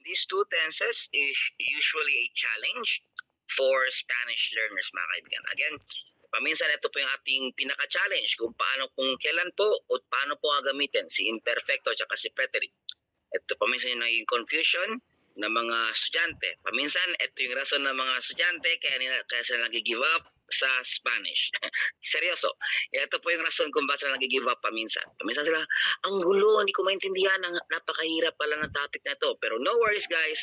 These two tenses is usually a challenge for Spanish learners, mga kaibigan. Again, paminsan ito po yung ating pinaka-challenge kung kailan po o paano po gagamitin si imperfecto at si preterite. Ito paminsan yung naging confusion ng mga estudyante. Paminsan ito yung rason ng mga estudyante kaya sila nag-give up sa Spanish. Seryoso. Ito po yung rason kung bakit sila nag-give up paminsan. Paminsan sila, ang gulo, hindi ko maintindihan, napakahirap pala ng topic na ito. Pero no worries guys.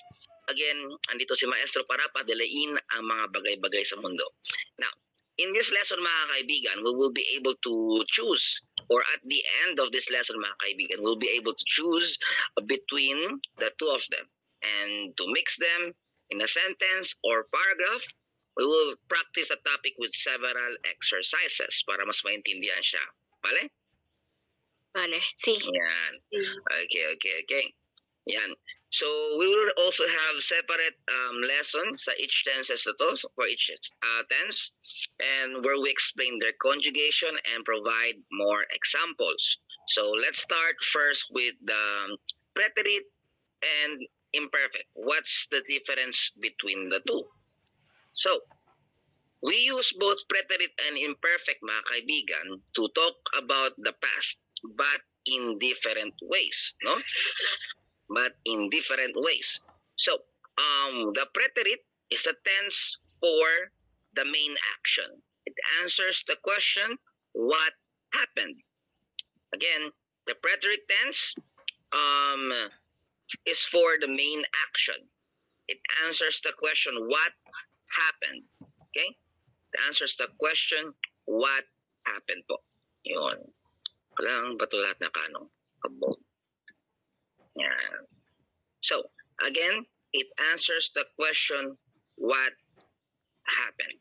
Again, andito si Maestro para padalain ang mga bagay-bagay sa mundo. Now, in this lesson mga kaibigan, we will be able to choose, or at the end of this lesson mga kaibigan, we'll be able to choose between the two of them. And to mix them in a sentence or paragraph, we will practice a topic with several exercises para mas maintindihan siya. Vale? Vale, sí. Yan. Okay. Yan. So, we will also have separate lessons sa each tenses na to, for each tense, and where we explain their conjugation and provide more examples. So, let's start first with the preterite and imperfect. What's the difference between the two? So, we use both preterite and imperfect, mga kaibigan, to talk about the past, but in different ways, no? But in different ways. So, the preterite is a tense for the main action. It answers the question, what happened? Again, the preterite tense is for the main action. It answers the question, what happened? Okay? It answers the question, what happened po. Yun. Kailangan ba ito lahat na kanong kabog? Yan. So, again, it answers the question, what happened?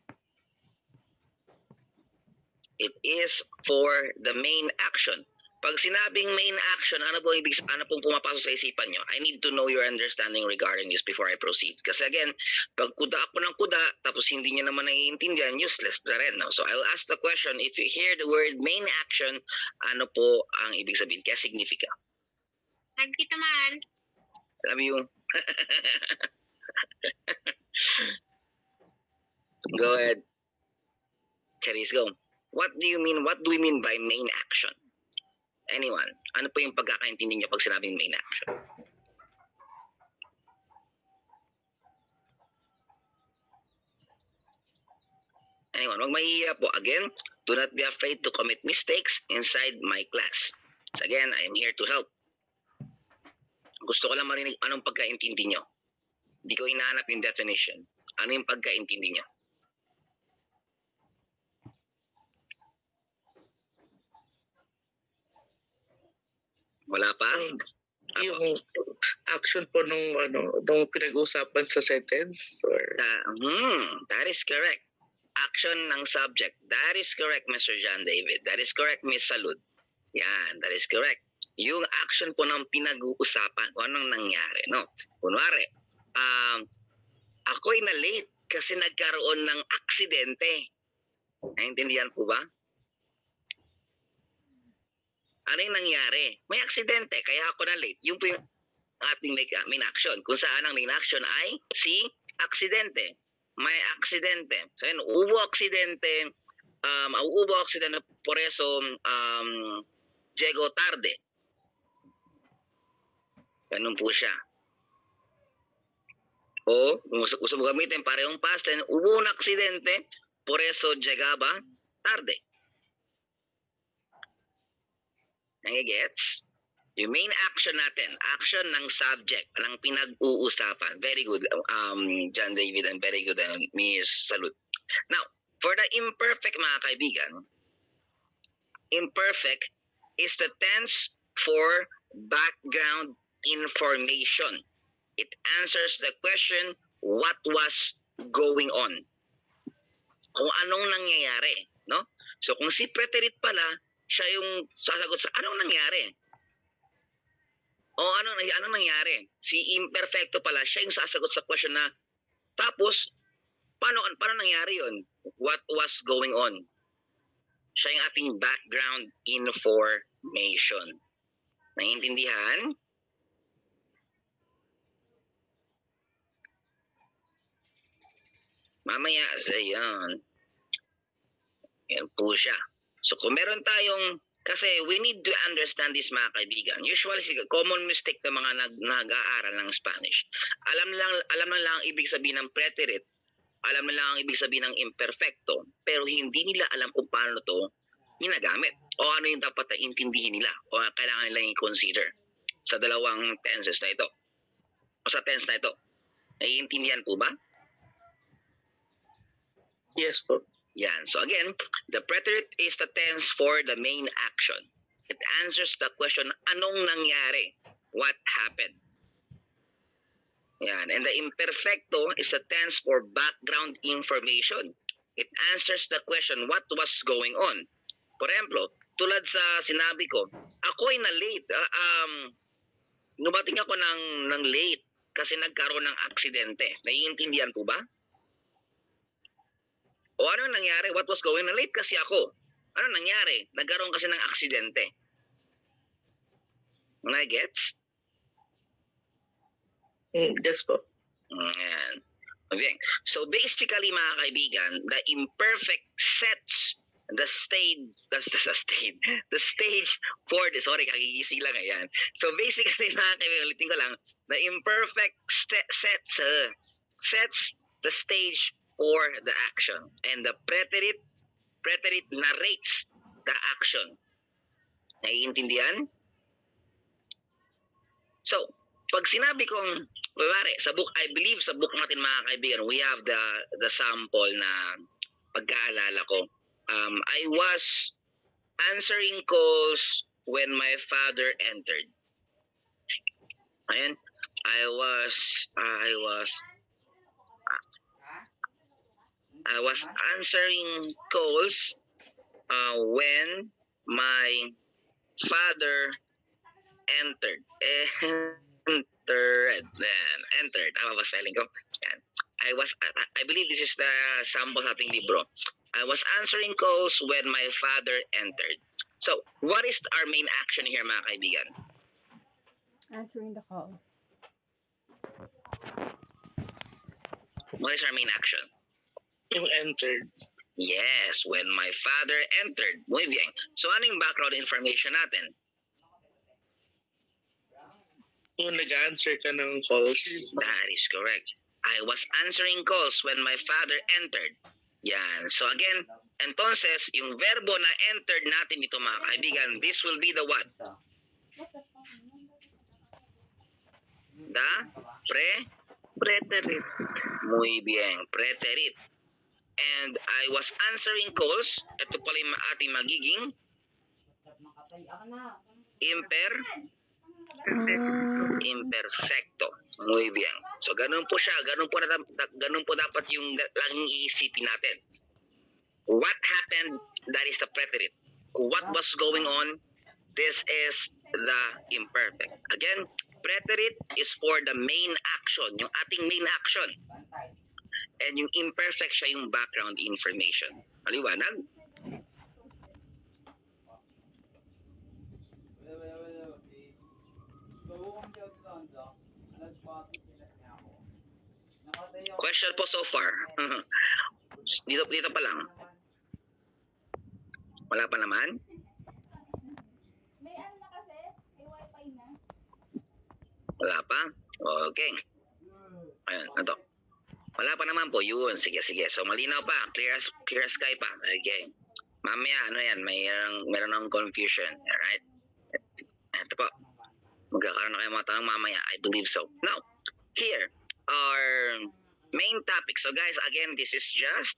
It is for the main action. Pag sinabing main action, ano pong pumapasok sa isipan nyo? I need to know your understanding regarding this before I proceed. Kasi again, pag kuda ako ng kuda, tapos hindi nyo naman naiintindihan, useless na rin. No? So I'll ask the question, if you hear the word main action, ano po ang ibig sabihin? Kaya signifika? Love kita, mahal. Love you. Go ahead. Charis, go. What do we mean by main action? Anyone? Ano po yung pagkakaintindi niyo pag sinabing main action? Anyone? Huwag mahihiya po. Again, do not be afraid to commit mistakes inside my class. So again, I am here to help. Gusto ko lang marinig anong pagkaintindi niyo. Hindi ko hinahanap yung definition. Ano yung pagkaintindi niyo? Wala pa? Yung action po nung pinag-usapan sa sentence or that is correct. Action ng subject. That is correct, Mr. John David. That is correct, Miss Salud. Yan, that is correct. Yung action po ng pinag-uusapan, kung anong nangyari, no? Kunwari, ako'y na-late kasi nagkaroon ng aksidente. Naintindihan po ba? Ano yung nangyari? May aksidente, kaya ako na-late. Yung po yung ating main action. Kung saan ang main action ay si aksidente. May aksidente. So yun, hubo aksidente, por eso llego tarde. Ganun po siya. O, kung gusto mo gamitin parehong past tense, hubo un aksidente, por eso llegaba tarde. Nangigets? Yung main action natin, action ng subject, ng pinag-uusapan. Very good, John David, and very good, Miss Salud. Now, for the imperfect, mga kaibigan, imperfect is the tense for background information. It answers the question, what was going on? Kung anong nangyayari, no? So, kung si preterite pala, siya yung sasagot sa anong nangyari. O anong nangyari? Si imperfecto pala, siya yung sasagot sa question na, tapos, paano nangyari yun? What was going on? Siya yung ating background information. Naiintindihan? Mamaya, ayan. Yan po siya. So kung meron tayong, kasi we need to understand this mga kaibigan. Usually, common mistake ng mga nag-aaral ng Spanish. Alam na lang ang ibig sabihin ng preterite, alam na lang ang ibig sabihin ng imperfecto, pero hindi nila alam kung paano to ginagamit o ano yung dapat na intindihin nila o kailangan nilang i-consider sa dalawang tenses na ito o sa tense na ito. Naiintindihan po ba? Yes po. Yan. So again, the preterite is the tense for the main action. It answers the question, anong nangyari? What happened? Yan. And the imperfecto is the tense for background information. It answers the question, what was going on? For example, tulad sa sinabi ko, ako'y na-late. Dumating ako ng late kasi nagkaroon ng aksidente. Naiintindihan po ba? O ano nangyari? What was going on? Late kasi ako. Ano nangyari? Nagkaroon kasi ng aksidente. Gets? Yes po. Ayan. Okay. So basically mga kaibigan, the imperfect sets the stage for the, sorry, kagigising lang ayan. So basically mga kaibigan, ulitin ko lang, the imperfect sets the stage for the action. And the preterite narrates the action. Naiintindihan? So, pag sinabi kong, sa book, I believe sa book natin mga kaibigan, we have the sample na pagkaalala ko. I was answering calls when my father entered. Ayan. I was answering calls when my father entered. Entered. Tama ba spelling ko? Yan. I believe this is the sample sa ating libro. I was answering calls when my father entered. So, what is our main action here mga kaibigan? Answering the call. What is our main action? Yung entered. Yes, when my father entered. Muy bien. So, ano yung background information natin? Yung nag-answer ka ng calls. That is correct. I was answering calls when my father entered. Yan. So again, entonces, yung verbo na entered natin dito mga kaibigan, this will be the what? The preterite. Muy bien, preterite. And I was answering calls. Ito pala yung ating magiging imperfecto. Muy bien. So ganun po siya, ganun po dapat yung laging iisipin natin. What happened? That is the preterite. What was going on? This is the imperfect. Again, preterite is for the main action, yung ating main action. And yung imperfect siya yung background information. Maliwanag? Question po so far. dito pa lang. Wala pa naman? May ano na kasi, may wifi na. Wala pa? Okay. Ayan, ito. Wala pa naman po, yun. Sige. So, malinaw pa. Clear as sky pa. Okay. Mamaya, ano yan, meron ng confusion. Alright? Ito po. Magkakaroon na kayo mga tanong mamaya. I believe so. Now, here, our main topic. So, guys, again, this is just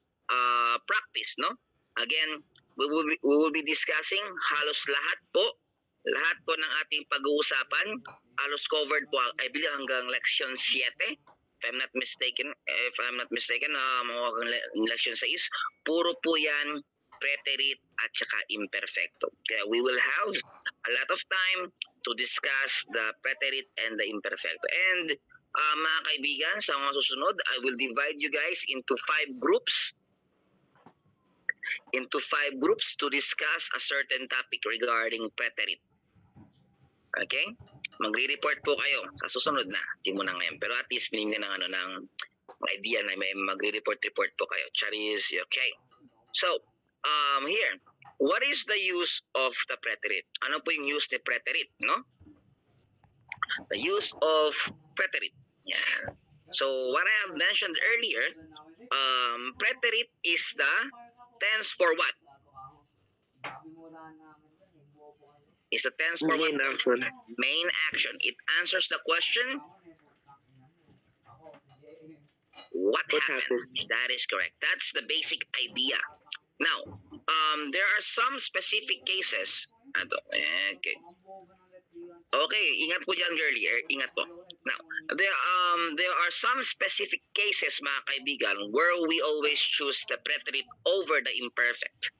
practice, no? Again, we will be discussing halos lahat po ng ating pag-uusapan, halos covered po, I believe hanggang lection 7, if I'm not mistaken, lection 6, puro po yan preterite at saka imperfecto. Kaya we will have a lot of time to discuss the preterite and the imperfecto. And mga kaibigan, sa mga susunod, I will divide you guys into 5 groups. To discuss a certain topic regarding preterite. Okay? Magre-report po kayo sa susunod na. Di mo na ngayon. Pero at least binigyan ng idea na may magre-report po kayo. Charis, okay. So, here, what is the use of the preterite? Ano po yung use ni preterite, no? The use of preterite. Yan. So, what I have mentioned earlier, preterite is the tense for what? Is the tense for what? Main action. Main action. It answers the question, what happened? That is correct. That's the basic idea. Now, there are some specific cases. Okay. Okay, ingat po dyan, girlie. Ingat po. Now, there are some specific cases, mga kaibigan, where we always choose the preterite over the imperfect.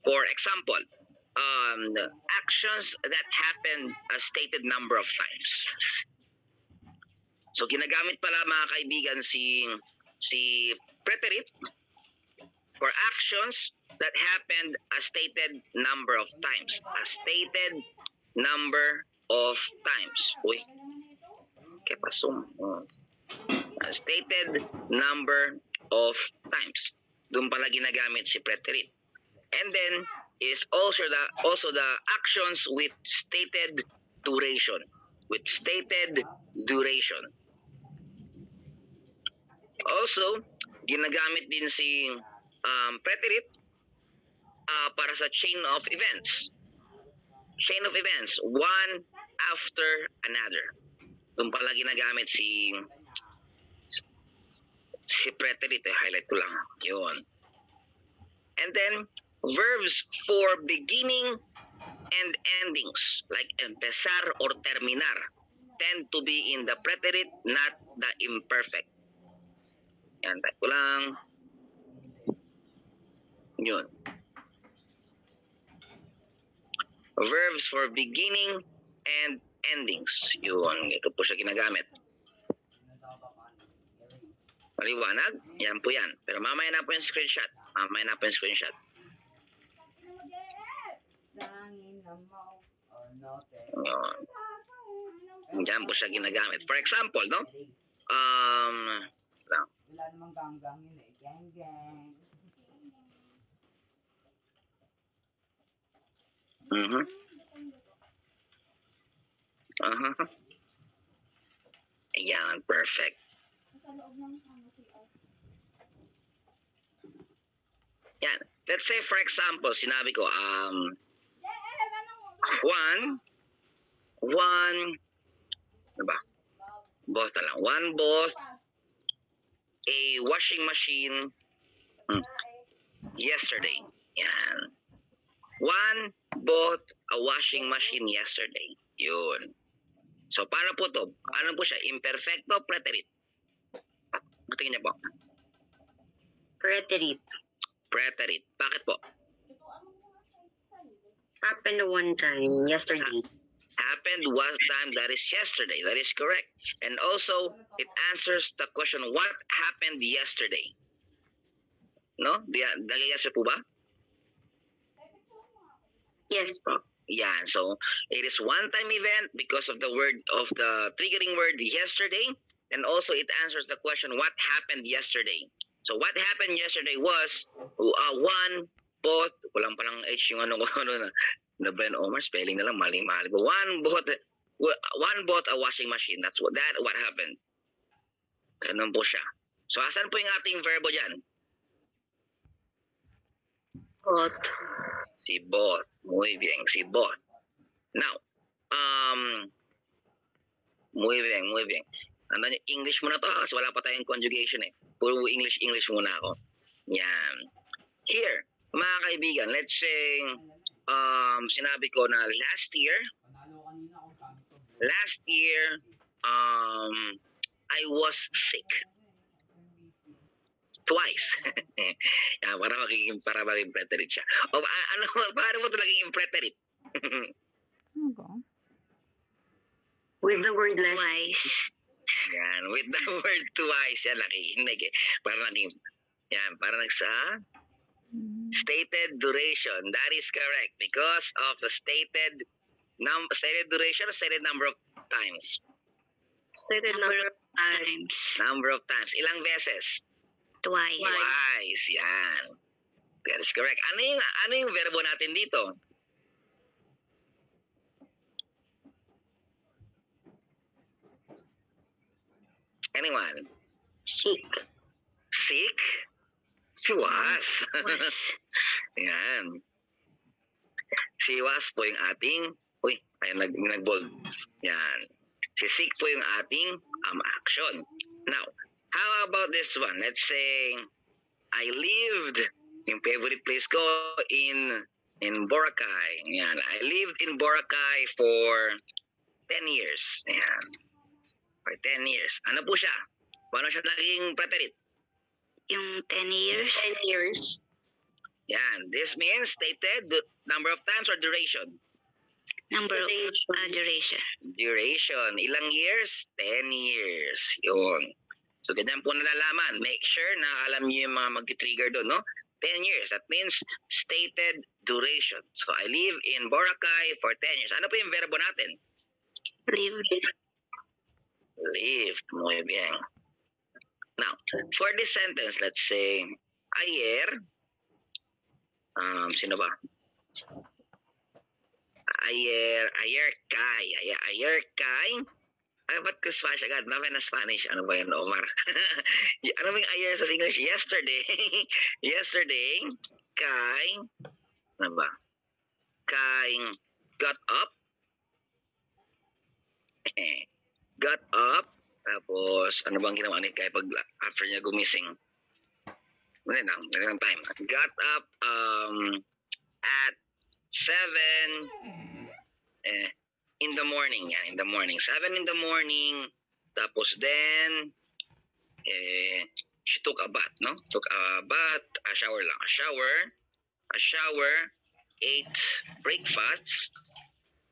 For example, actions that happen a stated number of times. So, ginagamit pala, mga kaibigan, si preterite for actions that happened a stated number of times. A stated number of times. Uy, kaya pasong. A stated number of times. Doon pala ginagamit si preterite. And then is also the actions with stated duration. With stated duration. Also, ginagamit din si preterite para sa chain of events. Chain of events, one after another. Doon pala ginagamit si preterite. Highlight ko lang. Yun. And then, verbs for beginning and endings, like empezar or terminar, tend to be in the preterite, not the imperfect. Yan, type ko lang. Yun. Verbs for beginning and endings. Yun, ito po siya ginagamit. Maliwanag? Yan po yan. Pero mamaya na po yung screenshot. Yun. Yan po siya ginagamit. For example, no? Wala namang ganggang yun eh. Gang gang. Ayan, perfect. Yan. Let's say, for example, sinabi ko, ano ba? Both na lang. One bought a washing machine yesterday. Yan. One bought a washing machine yesterday. Yun. So, paano po to? Ano po siya? Imperfecto, preterite. Tingin niyo po. Preterite. Preterite. Bakit po? Happened one time, yesterday. Happened one time, that is yesterday. That is correct. And also, it answers the question, what happened yesterday? No? Nag-yes po ba? Yes po. Yan. So, it is one-time event because of the triggering word yesterday. And also, it answers the question, what happened yesterday? So, what happened yesterday was, one bought, walang palang H yung na Ben Omar, spelling na lang, mali-mali. One bought a washing machine. That's what happened. Ganun po siya. So, asan po yung ating verbo dyan? Bought. Si bought. Muy bien, si bought. Now, muy bien. Ano, English muna to kasi wala pa tayong conjugation eh. Puro English muna ako. Yan. Here, mga kaibigan, let's say, sinabi ko na last year, I was sick. Twice. Yan, para maging preterite siya. O, paano mo ito naging preterite? Okay. With the word twice. Yan, with the word twice. Yan, nakikinig eh. Para nagsa stated duration. That is correct. Because of the stated duration, stated number of times. Stated number of times. Number of times. Ilang beses? Twice. Twice. Yan. That is correct. Ano yung verbo natin dito? Anyone? Sick. Sick? Si was. Was. Yan. Si was po yung ating, uy, ayun, nag-bold. Yan. Si sick po yung ating action. Now, how about this one? Let's say, I lived, yung favorite place ko, in Boracay. Yan. I lived in Boracay for 10 years. Yan. For 10 years. Ano po siya? Paano siya naging preterite? Yung 10 years? 10 years. Yan. This means stated number of times or duration? Number of duration. Duration. Ilang years? 10 years. Yun. So, ganyan po nalalaman. Make sure na alam niyo yung mga mag-trigger doon, no? 10 years. That means stated duration. So, I live in Boracay for 10 years. Ano po yung verbo natin? Lived. Lived. Muy bien. Now, for this sentence, let's say, ayer, sino ba? Ayer kay, ay, ba't ko Spanish agad? Namin na Spanish. Ano ba yan, Omar? Ano ba yung ayer sa English? Yesterday. Yesterday, kay, ano ba? Kay got up. Got up. Tapos, ano bang ginawa ni Kay pag after niya gumising? Ganun time. Got up at 7 in the morning. Yan, in the morning. 7 in the morning. Tapos then, she took a bath, no? Took a bath, a shower lang. A shower, ate breakfast.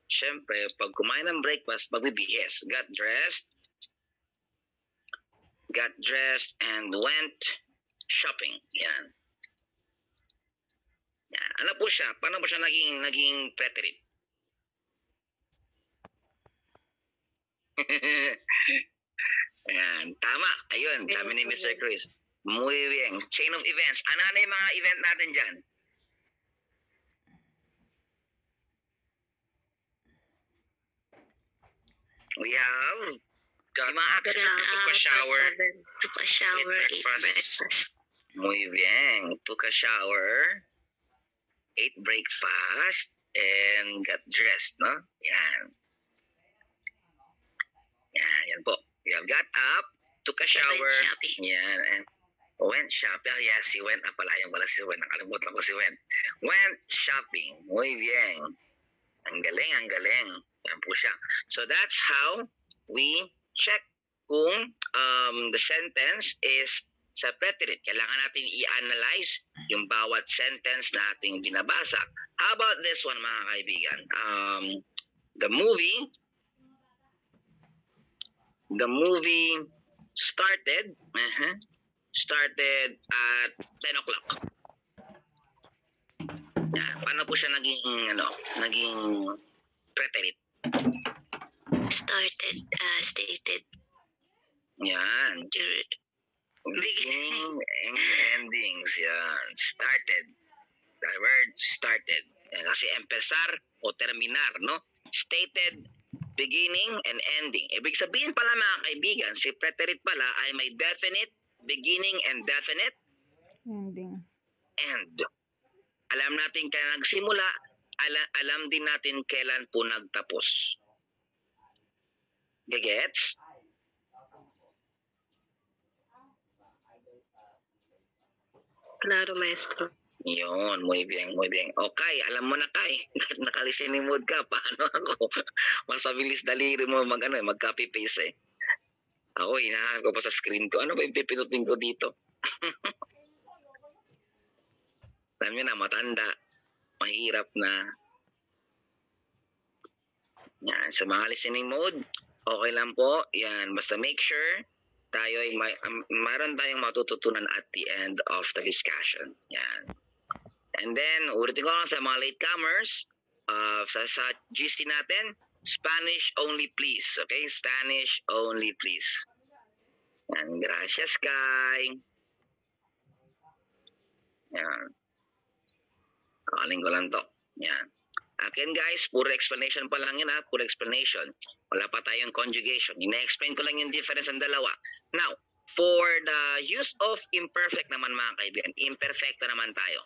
Siyempre, pag kumain ng breakfast, magbibihis. Got dressed and went shopping. Yan. Yan. Ano po siya? Paano po siya naging preterite? Yan. Tama. Ayun. Sabi ni Mr. Chris. Muy bien. Chain of events. Ano yung mga event natin dyan? We have got Took a shower, ate breakfast. Muy bien. Took a shower, ate breakfast, and got dressed, no? Yan. Yan po. We have got up, took a shower, yan, and went shopping. Yes, si Wen. Pala yung pala si Wen. Nakalimutan ko si Wen. Went shopping. Muy bien. Ang galing, ang galing. Yan po siya. So that's how we check kung the sentence is sa preterite. Kailangan natin i-analyze yung bawat sentence na ating binabasa. How about this one, mga kaibigan? The movie started at 10 o'clock. Yan. Paano po siya naging preterite? Stated. Yan. Beginning and endings. Yan. Started. The word started. Yan. Kasi empezar o terminar, no? Stated, beginning, and ending. Ibig sabihin pala, mga kaibigan, si preterite pala ay may definite, beginning, and definite Ending. end. Alam natin kailan nagsimula, alam din natin kailan po nagtapos. Gets? Claro, maestro. Yun, muy bien, muy bien. Okay, alam mo na, Kai. Nakalistening mode ka. Paano ako? Mas mabilis daliri mo mag-copy paste eh. Ako, hinahanap ko pa sa screen ko. Ano ba yung pipinutin ko dito? Alam nyo na, matanda. Mahirap na. Yan, sa mga listening mode, okay lang po. Yan, basta make sure tayo ay mayroon tayong matututunan at the end of the discussion. Yan. And then, ulitin ko lang sa mga latecomers, sa GC natin, Spanish only please. Okay? Spanish only please. Yan. Gracias, Kai. Yan. Kaling ko lang to. Yan. Akin guys, puro explanation pa lang yun ha. Puro explanation. Wala pa tayong conjugation. Ina-explain ko lang yung difference ng dalawa. Now, for the use of imperfect naman mga kaibigan, imperfecto naman tayo.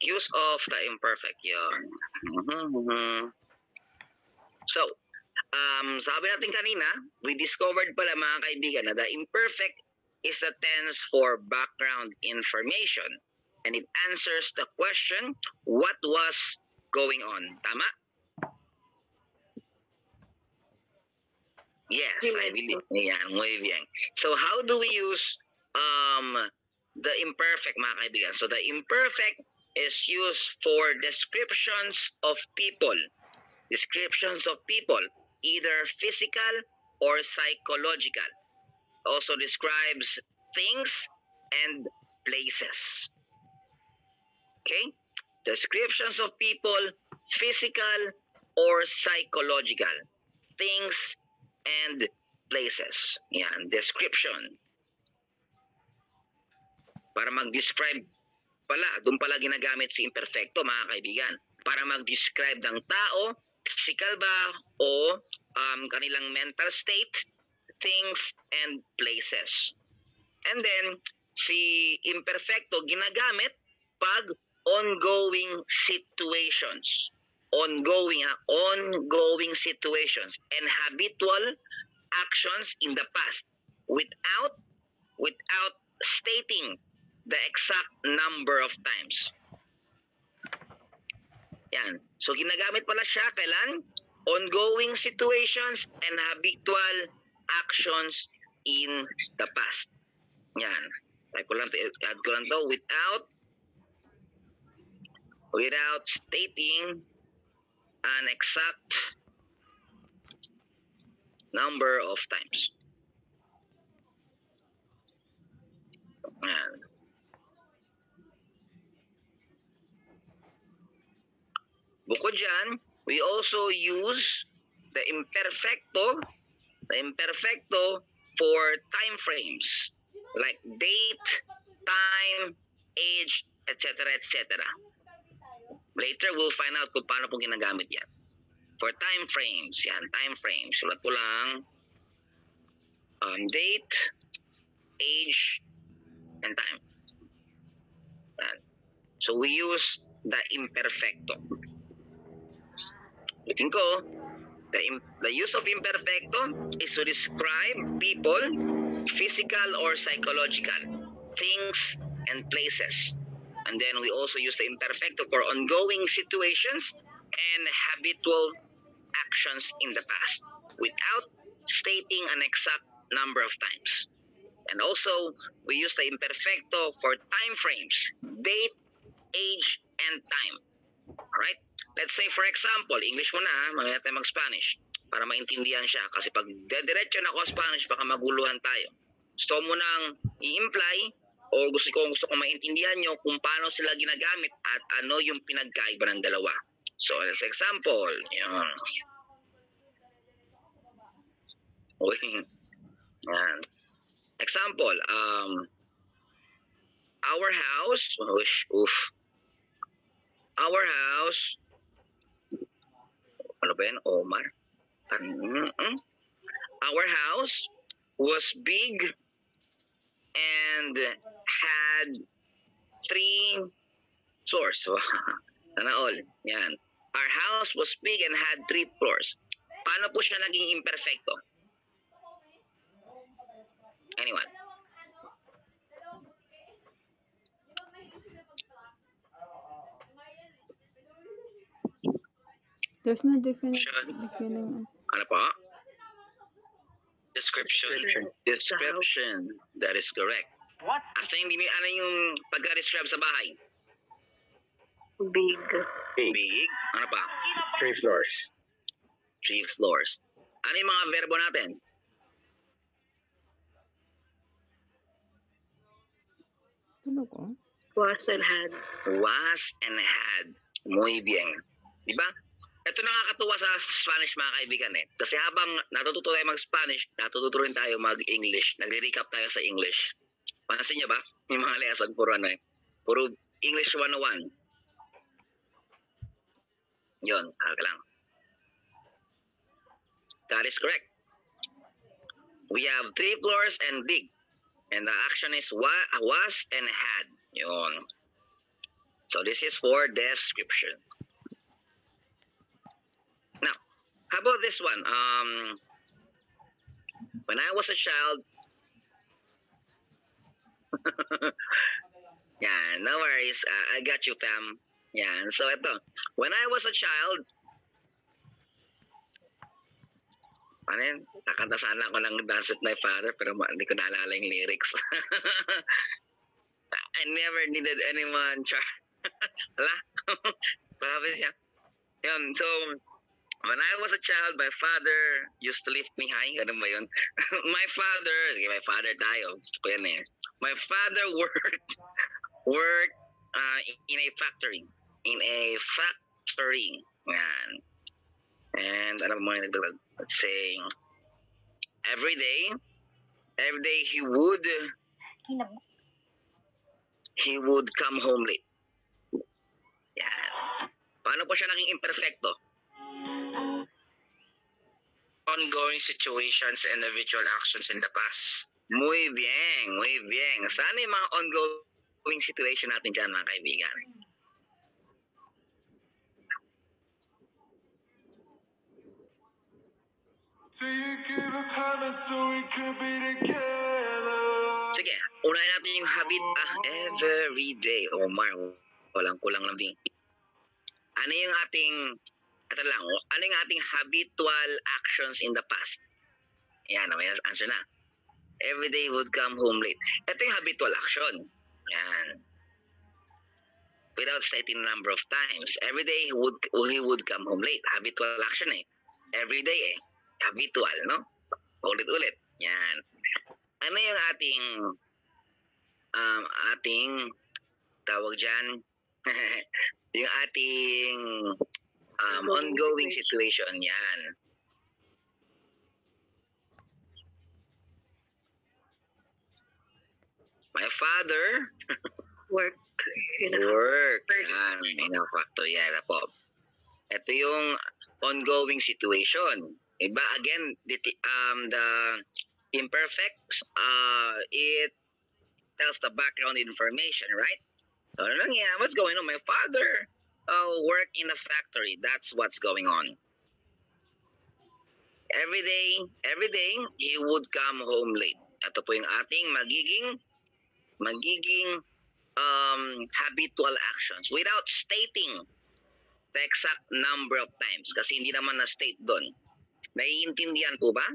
Use of the imperfect. Yun. So, sabi natin kanina, we discovered pala mga kaibigan na the imperfect is the tense for background information. And it answers the question, what was going on? Tama? Yes, I believe. Yeah, muy bien. So how do we use the imperfect, mga kaibigan? So the imperfect is used for descriptions of people. Descriptions of people, either physical or psychological. Also describes things and places. Okay? Descriptions of people, physical or psychological. Things and places. Yan, description. Para mag-describe pala, doon pala ginagamit si imperfecto mga kaibigan. Para mag-describe ng tao, physical ba o kanilang mental state, things and places. And then, si imperfecto ginagamit pag ongoing situations. Ongoing situations and habitual actions in the past without stating the exact number of times. Yan. So ginagamit pala siya kailan? Ongoing situations and habitual actions in the past. Yan. Add ko lang to without stating an exact number of times. Yan. Bukod dyan, we also use the imperfecto for time frames like date, time, age, etc. etc. Later, we'll find out kung paano po ginagamit yan. For time frames, yan, time frames. Sulat po lang date, age, and time. Yan. So, we use the imperfecto. Ulitin ko, the use of imperfecto is to describe people, physical or psychological, things and places. And then we also use the imperfecto for ongoing situations and habitual actions in the past without stating an exact number of times. And also, we use the imperfecto for time frames, date, age, and time. Alright? Let's say, for example, English muna ha, mamaya tayo mag-Spanish para maintindihan siya. Kasi pag dediretso na ako Spanish, baka maguluhan tayo. Gusto mo nang i-imply o gusto ko maintindihan nyo kung paano sila ginagamit at ano yung pinagkaiba ng dalawa. So, as example, yan. Yan. Example, our house, our house, ano ba yan, Omar? Our house was big and had 3 floors. Sana all. Yan. Our house was big and had 3 floors. Paano po siya naging imperfecto? Anyone? There's no definition. Ano po? Description. That is correct. After ano yung pagka-describe sa bahay? Big. Big. Ano pa? 3 floors. 3 floors. Ano yung mga verbo natin? Tulog ko. Was and had. Was and had. Muy bien. Diba? Ito nakakatuwa sa Spanish mga kaibigan eh. Kasi habang natututo tayo mag-Spanish, natututo rin tayo mag-English. Nagre-recap tayo sa English. Pansin niyo ba? Yung mga lesson, puro ano eh. Puro English 101. Yun, lang. That is correct. We have 3 floors and dig. And the action is was and had. Yun. So this is for description. Now, how about this one? When I was a child, yeah, no worries. I got you, fam. Yeah, so ito. When I was a child, ano yun? Kakanta sana ako ng Dance with My Father, pero hindi ko naalala yung lyrics. I never needed anyone. Hala? Sabi siya. Yun, so, when I was a child, my father used to lift me high. Ganun ba yun? My father tayo. Gusto ko yan eh. My father worked in a factory. In a factory. Yan. And ano mo yung nagdalag? Let's say, every day he would come home late. Yan. Paano po siya naging imperfecto? Ongoing situations and individual actions in the past. Muy bien, muy bien. Sana yung mga ongoing situation natin dyan, mga kaibigan. Sige, unahin natin yung habit every day. Omar, walang kulang lang din. Ano yung ating, ano yung ating habitual actions in the past? Yan, may answer na. Every day would come home late. Ito yung habitual action. Yan. Without stating the number of times. Every day he would come home late. Habitual action eh. Every day eh. Habitual, no? Ulit-ulit. Yan. Ano yung ating tawag dyan? Yung ating ongoing situation. Yan. My father Work. work. Yan. In a factory. Yan po. Ito yung ongoing situation. Iba again, the imperfects, it tells the background information, right? So, ano lang yan? What's going on? My father worked in a factory. That's what's going on. Every day, he would come home late. Ito po yung ating magiging habitual actions without stating the exact number of times kasi hindi naman na-state doon. Naiintindihan po ba?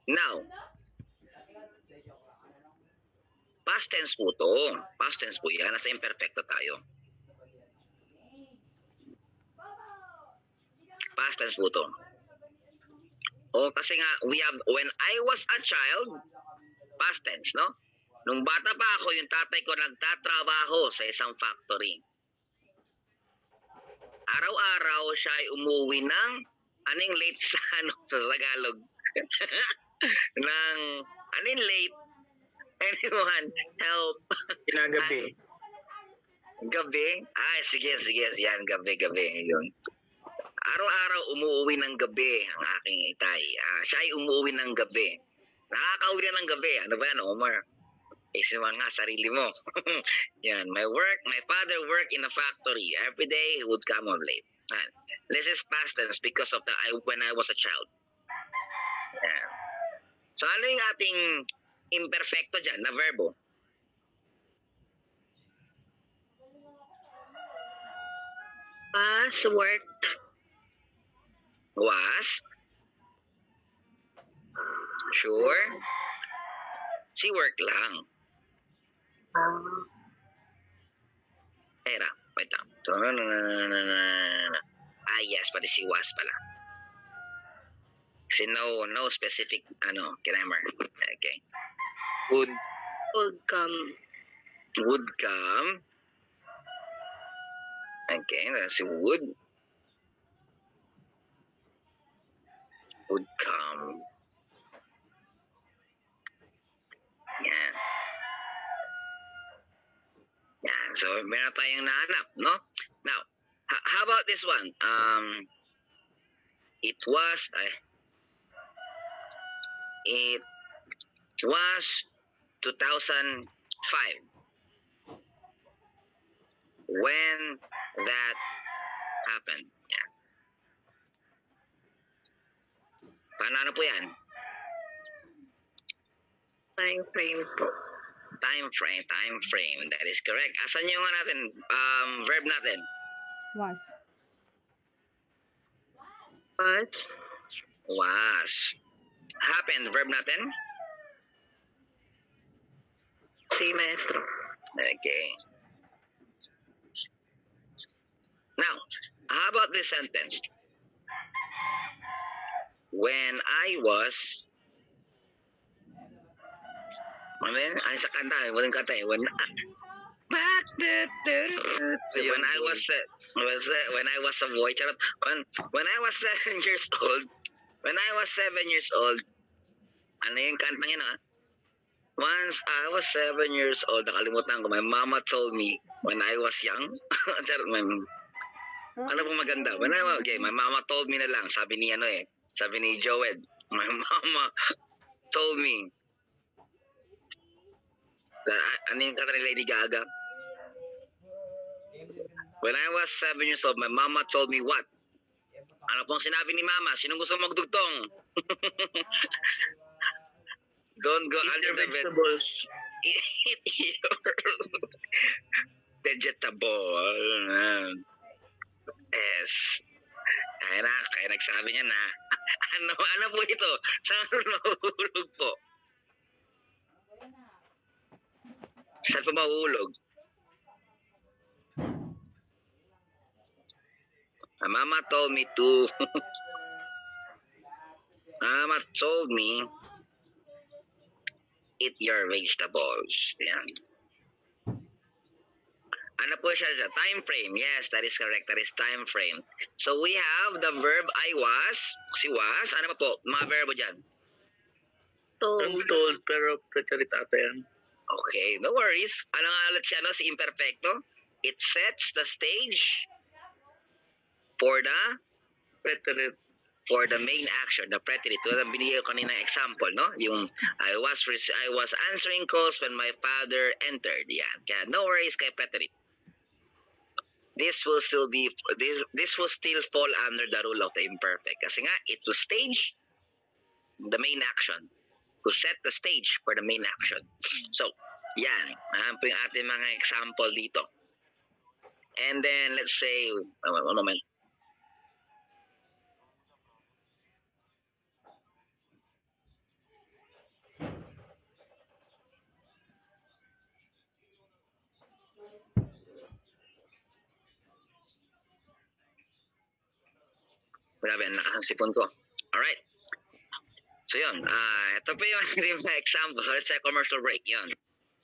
Now, past tense po to. Past tense po yan. Nasa imperfecto tayo. Past tense po to. O kasi nga, we have, when I was a child, past tense, no? Nung bata pa ako, yung tatay ko nagtatrabaho sa isang factory. Araw-araw siya ay umuwi ng, aning late sa, sa Tagalog? Aning late? Anyone help? Kinagabi. Gabi? Ay, sige. Yan, gabi. Yun. Araw-araw umuwi ng gabi ang aking itay. Siya ay umuwi ng gabi. Nakakauwi na ng gabi. Ano ba yan, Omar? Isiman nga sarili mo. Yan. My father worked in a factory. Every day, he would come home late. Yan. This is past tense because of when I was a child. Yan. So, ano yung ating imperfecto dyan na verbo? Worked. Was? Sure? Si work lang. Era, wait lang. Yes, pati si was pala. Kasi no specific, grammar. Okay. Would. Would come. would come. Okay, that's would come. Yan. Yan. So, meron tayong nahanap, no? Now, how about this one? It was 2005 when that happened. Yan. Paano po yan? Time frame po. Time frame. That is correct. Asan yung natin, verb natin? Was. Was. Happened, verb natin? Si maestro. Okay. Now, how about this sentence? When I was... Ay, sa kanta. Walang kanta eh. When I was a boy, charot. When I was 7 years old, ano yung kanta niya na? Once I was 7 years old, nakalimutan ko, my mama told me when I was young. Charot, ano pong maganda? Okay, my mama told me na lang, sabi ni Joed, my mama told me that, ano yung kanta ni Lady Gaga? When I was 7 years old, my mama told me what? Ano pong sinabi ni mama? Sinong gusto magdugtong? Don't go under the vegetables. Eat your vegetable. Yes. Kaya nagsabi niya na, ano po ito? Saan mahulog po? Saan po mahulog? Mama told me to. Mama told me, eat your vegetables. Yan. Ano po siya? Time frame. Yes, that is correct. That is time frame. So we have the verb I was. Si was. Ano pa po? Mga verbo dyan. Told, pero preterite ata yan. Okay, no worries. Ano nga ulit siya, si imperfecto? It sets the stage for the Preterite. for the main action, the preterite. Ito ang binigay ko kanina example, no? Yung I was answering calls when my father entered. Yan. Kaya no worries kay preterite. This will still fall under the rule of the imperfect. Kasi nga, it will stage the main action. To set the stage for the main action. So, yan. Ayan po yung ating mga example dito. And then, let's say, one moment. Grabe, ang lakas ng sipon ko. Alright. So yun, ito po yung mga example. So let's say commercial break, yun.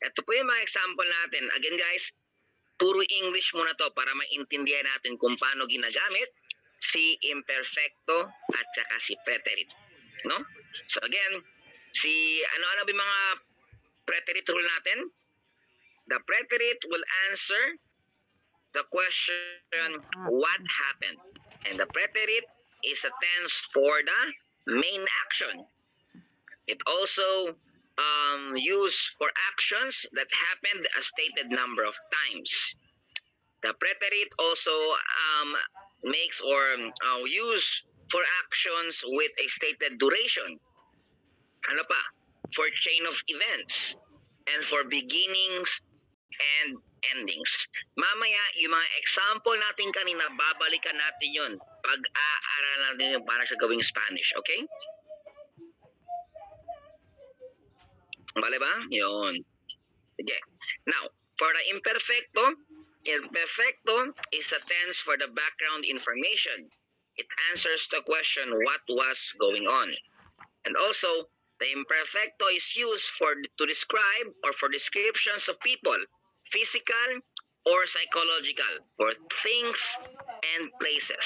Ito po yung mga example natin. Again guys, puro English muna to para maintindihan natin kung paano ginagamit si imperfecto at saka si preterite. No? So again, ano-ano ba yung mga preterite rule natin? The preterite will answer the question, what happened? And the preterite is a tense for the main action. It also used for actions that happened a stated number of times. The preterite also makes or use for actions with a stated duration. Ano pa? For chain of events and for beginnings and endings. Mamaya, yung mga example natin kanina, babalikan natin yun. Pag-aaralan natin yun para sa gawing Spanish, okay? Bale ba? Yun. Sige. Now, for the imperfecto is a tense for the background information. It answers the question, what was going on? And also, the imperfecto is used to describe or for descriptions of people, physical or psychological for things and places.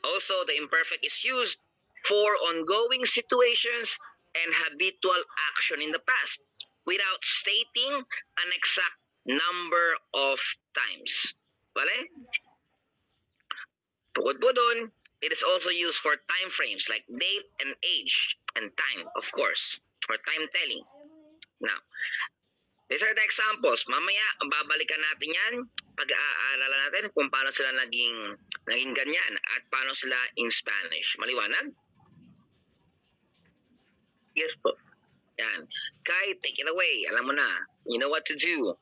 Also, the imperfect is used for ongoing situations and habitual action in the past without stating an exact number of times. Vale? Bukod po dun, it is also used for time frames like date and age and time, of course, for time telling. Now, these are the examples. Mamaya, babalikan natin yan. Pag-aarala natin kung paano sila naging ganyan at paano sila in Spanish. Maliwanag? Yes po. Yan. Kai, take it away. Alam mo na. You know what to do.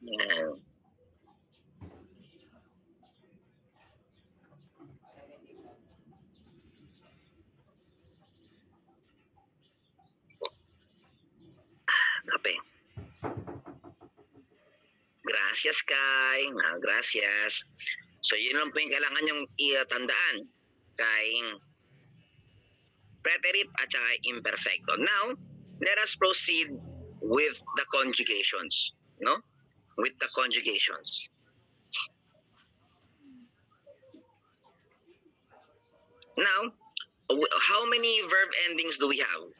Yan. Kape. Gracias, Kai. Gracias. So, yun lang po yung kailangan yung tandaan. Kay preterite at saka imperfecto. Now, let us proceed with the conjugations. No? With the conjugations. Now, how many verb endings do we have?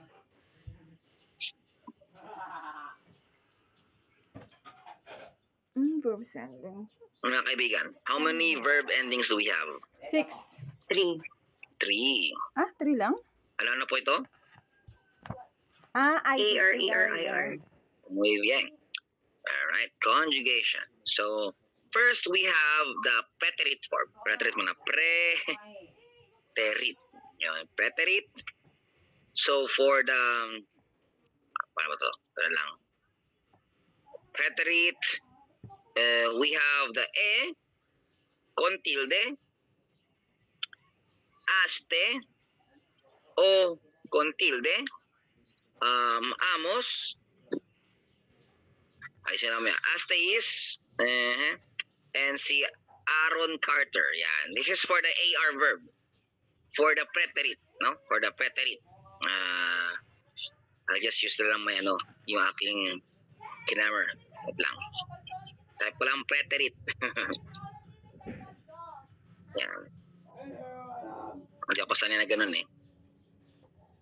Verb ending. Mga kaibigan, how many verb endings do we have? 6. 3. 3. 3 lang? Ano na po ito? AR. Muy bien. Alright, conjugation. So, first we have the preterite form. Preterite muna. Preterite. Yan, preterite. So, for the... Paano ba ito? Ito lang. Preterite. We have the con tilde, aste, o con tilde, amos, ay siya naman, aste is, and si Aaron Carter, yan. This is for the AR verb, for the preterite, no? For the preterite. I'll just use na lang may yung aking kinammer. Wait lang. Type ko lang preterite. Yan. Hindi ako sanay na ganun eh.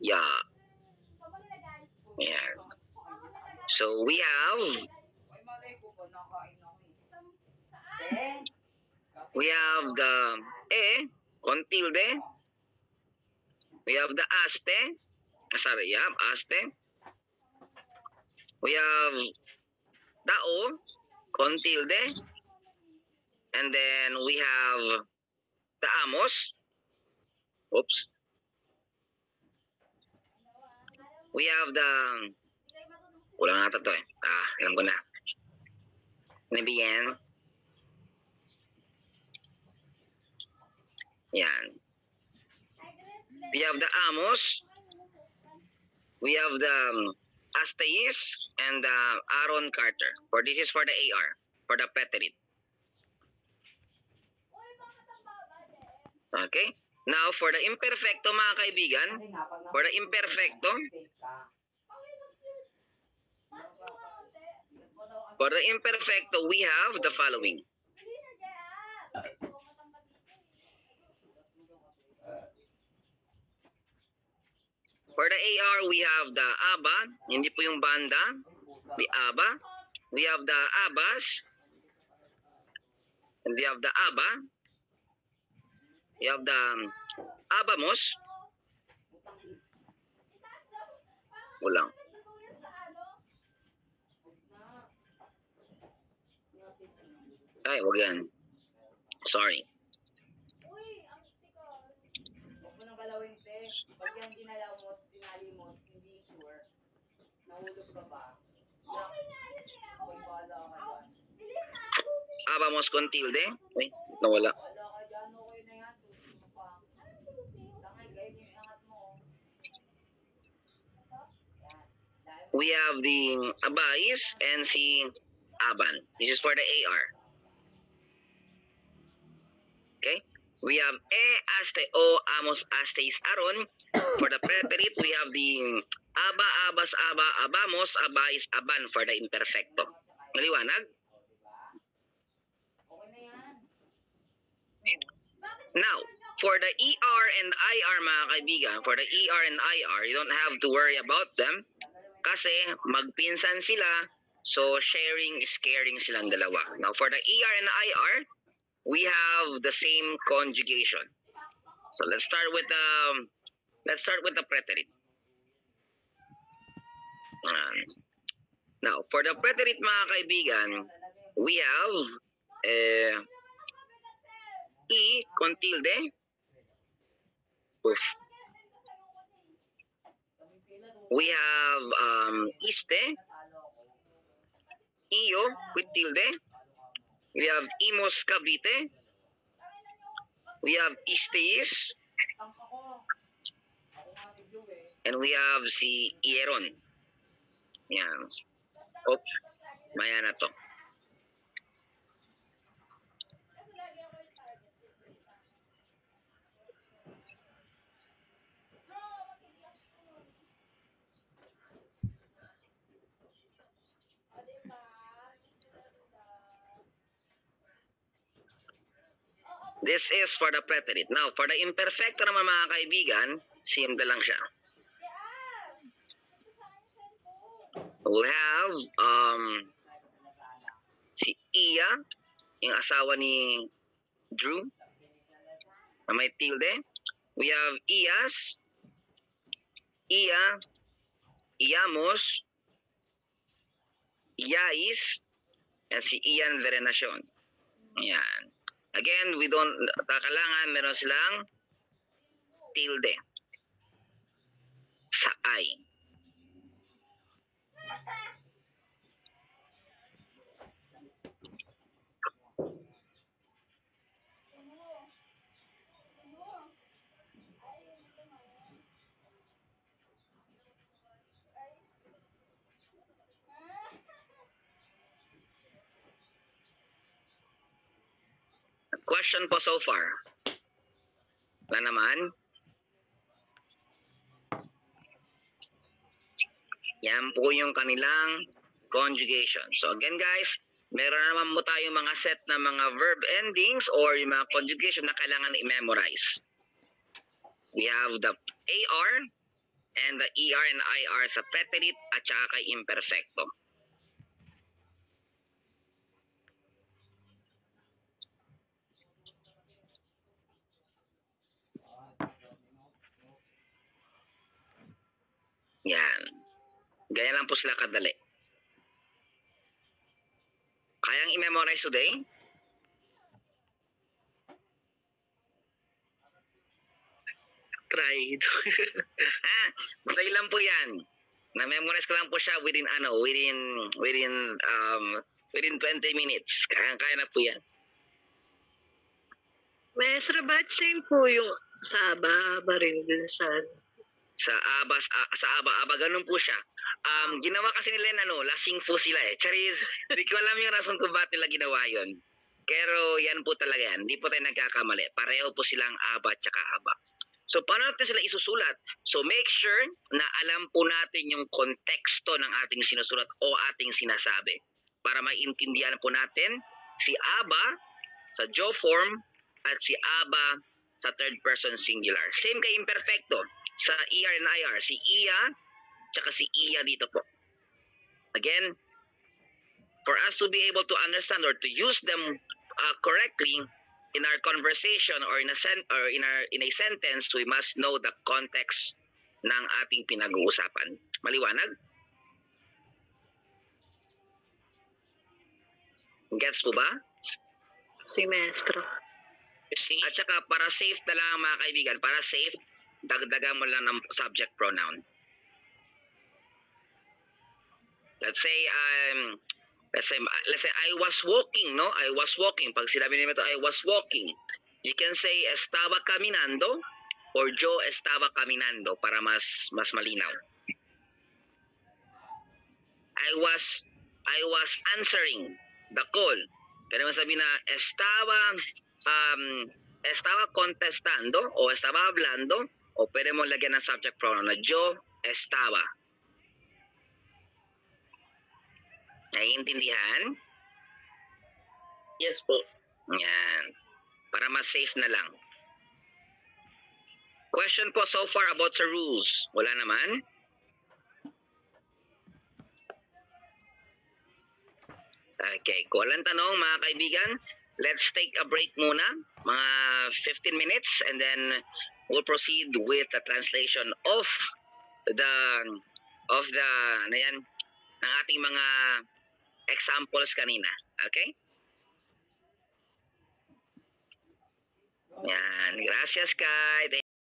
Yeah. Yan. So, we have the con tilde. We have the aste. Aste. We have the o, con tilde. And then we have the amos. Oops. We have the... Kulang nata to eh. Alam ko na. Nabigyan. Yan. We have the amos. We have the Astais and Aaron Carter. For this is for the AR. For the preterite. Okay? Now, for the imperfecto, mga kaibigan, for the imperfecto, we have the following. For the AR, we have the aba, hindi po yung banda, the aba. We have the abas, and we have the aba. We have the abamos. Ulang. Ay, wag yan. Sorry. Huwag mo nang galawin, te. Pag yan ginalaw mo, tinali mo, hindi sure. Nahulog ka ba? Okay na, yun eh. Ako Kung bahala ka dyan. Bilis na. Abamos con tilde. Uy, nawala. Wala ka dyan, okay na yan. Tusin mo pa. Tangay, kayo yung iangat mo. Yan. Dahil We have the abais and si aban. This is for the AR. Okay? We have aste, o, amos, astes, aron. For the preterite, we have the aba, abas, aba, abamos, abais, aban for the imperfecto. Maliwanag? Okay na yan. Now, for the ER and IR mga kaibigan, for the ER and IR, you don't have to worry about them kasi magpinsan sila, so sharing is caring silang dalawa. Now, for the ER and IR, we have the same conjugation. So let's start with the preterite. Now, for the preterite mga kaibigan, we have E con tilde. Oof. We have iste, io with tilde. We have imos cavite. We have isteis. And we have si ieron. Yan. Oops. Maya na to. This is for the preterite. Now, for the imperfecto naman mga kaibigan, simple lang siya. We'll have si Iya, yung asawa ni Drew, na may tilde. We have Iyas, Iya, Iyamos, Iyais, and si Ian Verenacion. Yan. Again, kailangan meron silang tilde sa I. Question po so far? Wala naman? Yan po yung kanilang conjugation. So again guys, meron naman po tayong mga set na mga verb endings or yung mga conjugation na kailangan i-memorize. We have the AR and the ER and IR sa preterite at saka kay imperfecto. Yan. Gaya lang po sila kadali. Kayang i-memorize today? Try ito. Madali lang po yan. Na-memorize ko lang po siya within 20 minutes. Kaya na po yan. Maestro, ba't same po yung Saba, rin dun sa... Sa aba, ganun po siya. Ginawa kasi nila lasing po sila eh. Charis, hindi ko alam yung rason kung bakit nila ginawa yon. Pero yan po talaga yan. Hindi po tayo nagkakamali. Pareho po silang aba at saka aba. So, paano natin sila isusulat? So, make sure na alam po natin yung konteksto ng ating sinusulat o ating sinasabi. Para maintindihan po natin si aba sa Joe form at si aba sa third person singular. Same kay imperfecto. Sa ER and IR, si Iya, tsaka si Iya dito po. Again, for us to be able to understand or to use them correctly in our conversation or in a sentence, we must know the context ng ating pinag-uusapan. Maliwanag? Gets po ba? Si Maestro. At saka para safe na lang mga kaibigan, para safe, dagdagan mo lang ng subject pronoun. Let's say I was walking, no? I was walking. Pag sinabi niyo ito, I was walking. You can say estaba caminando or yo estaba caminando para mas malinaw. I was answering the call. Pero naman sabi na estaba estaba contestando o estaba hablando o pwede mo lagyan ng subject pronoun na yo estaba. Naiintindihan? Yes po. Yan. Para mas safe na lang. Question po so far about sa rules. Wala naman? Okay. Kung walang tanong mga kaibigan, let's take a break muna. Mga 15 minutes and then we'll proceed with the translation of the ano yan, ng ating mga examples kanina. Okay? Yan. Gracias, Kai.